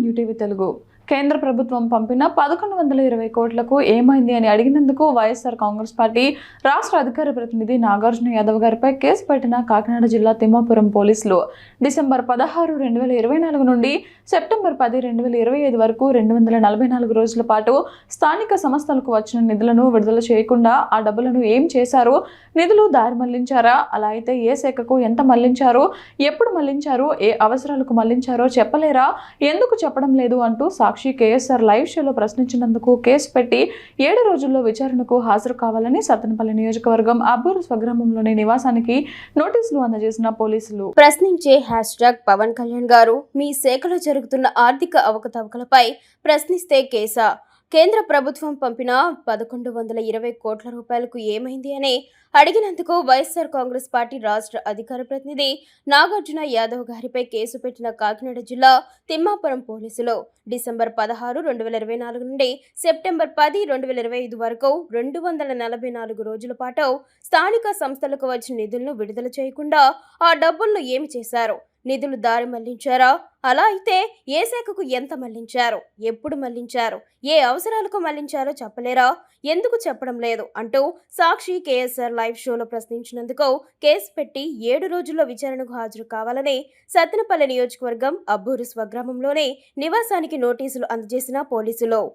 New TV Telugu. కేంద్ర ప్రభుత్వం పంపిన 1120 కోట్లకు ఏమైంది అని అడిగినందుకు వైఎస్ఆర్ కాంగ్రెస్ పార్టీ రాష్ట్ర అధికార ప్రతినిధి నాగార్జున యాదవ్ గారిపై కేసు పెట్టిన కాకినాడ జిల్లా తిమ్మాపురం పోలీసులు డిసెంబర్ 16, 2024 నుండి సెప్టెంబర్ 10, 2025 వరకు 244 రోజుల పాటు స్థానిక సంస్థలకు వచ్చిన నిధులను విడుదల చేయకుండా ఆ డబ్బులను ఏం చేశారు, నిధులు దారి మళ్లించారా, అలా అయితే ఏ శాఖకు ఎంత మళ్లించారు, ఎప్పుడు మళ్లించారు, ఏ అవసరాలకు మళ్లించారో చెప్పలేరా, ఎందుకు చెప్పడం లేదు అంటూ సాక్షి కేఎస్ఆర్ లైవ్ షోలో ప్రశ్నించినందుకు కేసు పెట్టి 7 రోజుల్లో విచారణకు హాజరు కావాలని సత్తెనపల్లి నియోజకవర్గం అబ్బూరు స్వగ్రామంలోని నివాసానికి నోటీసులు అందజేసిన పోలీసులు. ప్రశ్నించే #పవన్ కళ్యాణ్ గారు మీ శాఖలో జరుగుతున్న ఆర్థిక అవకతవకలపై ప్రశ్నిస్తే కేసా? కేంద్ర ప్రభుత్వం పంపిన 1120 కోట్ల రూపాయలకు ఏమైంది అని అడిగినందుకు వైఎస్ఆర్ కాంగ్రెస్ పార్టీ రాష్ట్ర అధికార ప్రతినిధి నాగార్జున యాదవ్ గారిపై కేసు పెట్టిన కాకినాడ జిల్లా తిమ్మాపురం పోలీసులు డిసెంబర్ 16, 2024 నుండి సెప్టెంబర్ 10, 2025 వరకు 244 రోజుల పాటు స్థానిక సంస్థలకు వచ్చిన నిధులను విడుదల చేయకుండా ఆ డబ్బులను ఏమి చేశారు, నిధులు దారి మళ్లించారా, అలా అయితే ఏ శాఖకు ఎంత మళ్లించారు, ఎప్పుడు మళ్లించారు, ఏ అవసరాలకు మళ్లించారో చెప్పలేరా, ఎందుకు చెప్పడం లేదు అంటూ సాక్షి కేఎస్ఆర్ లైవ్ షోలో ప్రశ్నించినందుకు కేసు పెట్టి 7 రోజుల్లో విచారణకు హాజరు కావాలని సత్తెనపల్లి నియోజకవర్గం అబ్బూరు స్వగ్రామంలోని నివాసానికి నోటీసులు అందజేసిన పోలీసులు.